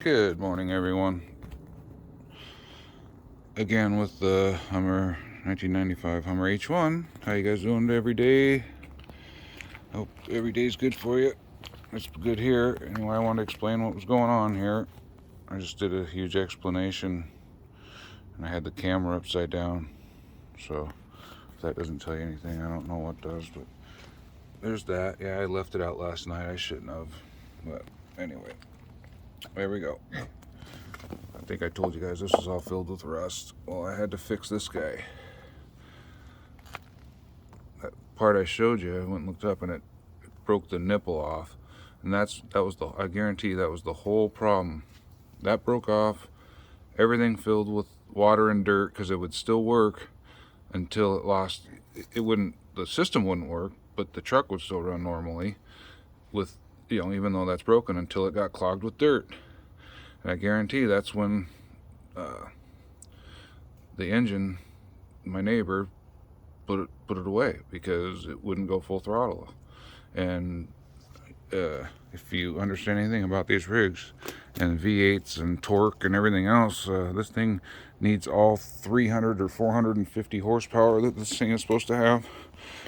Good morning, everyone. Again with the Hummer 1995 Hummer H1. How you guys doing every day? Hope every day's good for you. It's good here. Anyway, I wanted to explain what was going on here. I just did a huge explanation, and I had the camera upside down. So if that doesn't tell you anything, I don't know what does. But there's that. Yeah, I left it out last night. I shouldn't have. But anyway, there we go. I think I told you guys this was all filled with rust. Well, I had to fix this guy. That part I showed you, I went and looked up, and it broke the nipple off. And I guarantee that was the whole problem. That broke off, everything filled with water and dirt, because it would still work until the system wouldn't work, but the truck would still run normally with, even though that's broken, until it got clogged with dirt. And I guarantee that's when the engine, my neighbor, put it away, because it wouldn't go full throttle. And if you understand anything about these rigs and V8s and torque and everything else, this thing needs all 300 or 450 horsepower that this thing is supposed to have.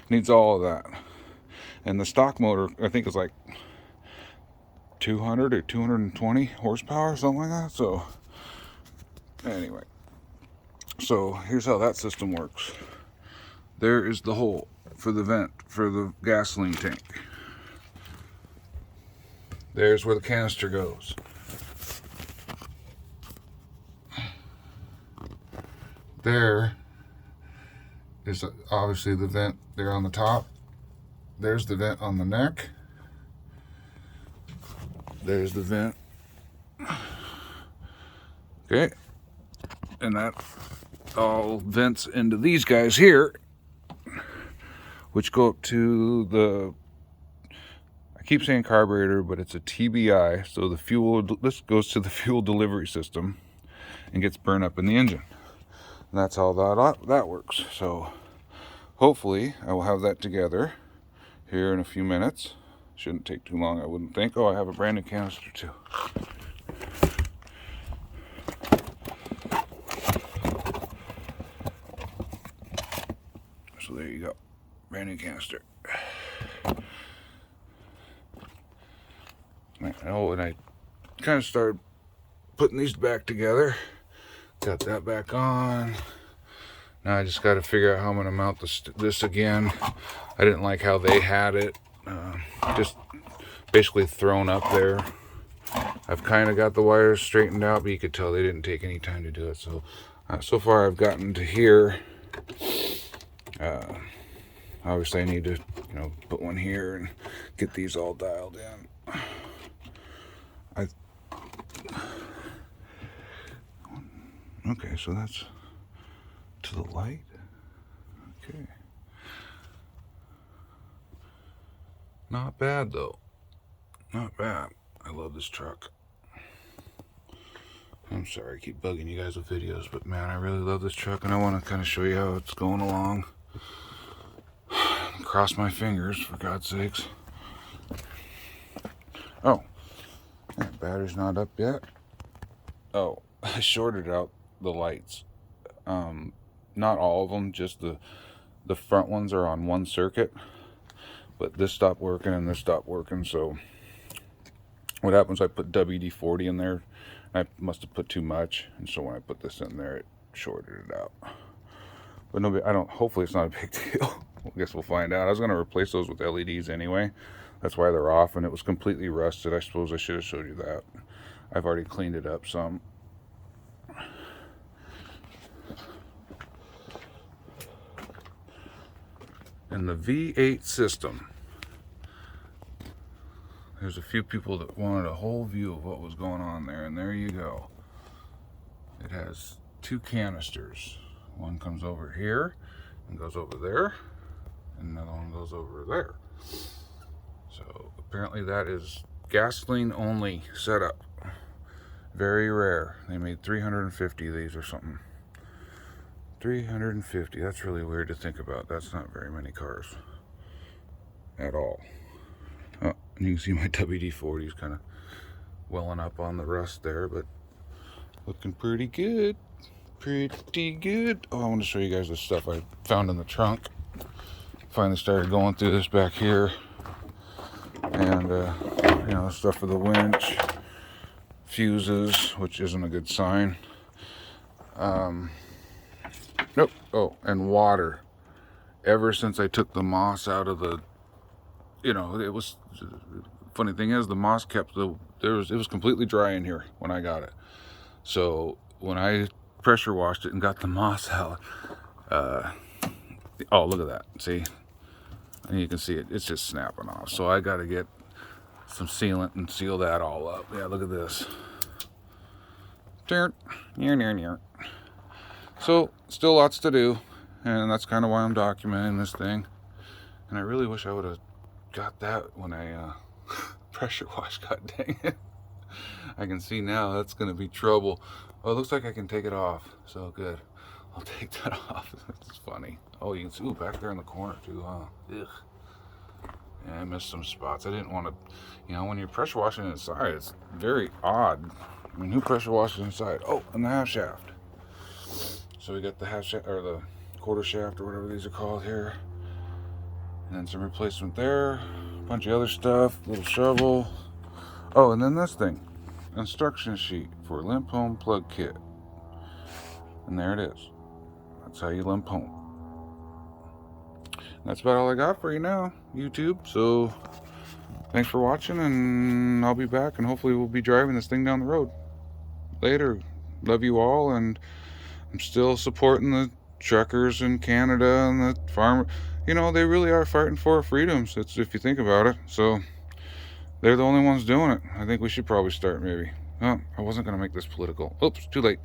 Needs all of that. And the stock motor, I think, is like 200 or 220 horsepower, something like that. So anyway, so here's how that system works. There is the hole for the vent for the gasoline tank. There's where the canister goes. There is obviously the vent there on the top. There's the vent on the neck. There's the vent. Okay. And that all vents into these guys here, which go up to the, I keep saying carburetor, but it's a TBI. So this goes to the fuel delivery system and gets burned up in the engine. And that's how that works. So hopefully I will have that together here in a few minutes. Shouldn't take too long, I wouldn't think. Oh, I have a brand new canister too. So there you go, brand new canister. Oh, and I kind of started putting these back together. Got that back on. Now I just got to figure out how I'm going to mount this again. I didn't like how they had it. Just basically thrown up there. I've kind of got the wires straightened out, but you could tell they didn't take any time to do it. So far I've gotten to here. Obviously I need to, put one here and get these all dialed in. Okay, so that's to the light. Okay. Not bad though. Not bad. I love this truck. I'm sorry I keep bugging you guys with videos, but man, I really love this truck, and I want to kind of show you how it's going along. Cross my fingers, for God's sakes. Oh, that battery's not up yet. Oh, I shorted out the lights. Not all of them, just the front ones are on one circuit, but this stopped working and this stopped working. So what happens, I put WD-40 in there. I must have put too much, and so when I put this in there, it shorted it out. But hopefully it's not a big deal. I guess we'll find out. I was going to replace those with LEDs anyway. That's why they're off, and it was completely rusted. I suppose I should have showed you that. I've already cleaned it up some. And the V8 system, there's a few people that wanted a whole view of what was going on there, and there you go. It has two canisters. One comes over here and goes over there, and another one goes over there. So apparently that is gasoline only setup. Very rare. They made 350 of these or something. 350. That's really weird to think about. That's not very many cars at all. Oh, and you can see my WD-40 is kind of welling up on the rust there, but looking pretty good. Pretty good. Oh, I want to show you guys the stuff I found in the trunk. Finally started going through this back here. And, you know, stuff for the winch. Fuses, which isn't a good sign. Nope. Oh, and water. Ever since I took the moss out of the, you know, it was, funny thing is, the moss kept it was completely dry in here when I got it. So when I pressure washed it and got the moss out, oh, look at that. See? And you can see it's just snapping off. So I got to get some sealant and seal that all up. Yeah, look at this. So still lots to do, and that's kind of why I'm documenting this thing. And I really wish I would have got that when I pressure washed. God dang it. I can see now that's going to be trouble. Oh, it looks like I can take it off. So good. I'll take that off. That's funny. Oh, you can see, ooh, back there in the corner too, huh? Ugh. Yeah, I missed some spots. I didn't want to, you know, when you're pressure washing inside, it's very odd. I mean, who pressure washes inside? Oh, and the half shaft. So we got the half shaft, or the quarter shaft, or whatever these are called here. And then some replacement there. A bunch of other stuff. Little shovel. Oh, and then this thing. Instruction sheet for limp home plug kit. And there it is. That's how you limp home. That's about all I got for you now, YouTube. So thanks for watching, and I'll be back, and hopefully we'll be driving this thing down the road. Later. Love you all, and I'm still supporting the truckers in Canada and the farmer. You know, they really are fighting for our freedoms, it's, if you think about it. So they're the only ones doing it. I think we should probably start, maybe. Oh, I wasn't going to make this political. Oops, too late.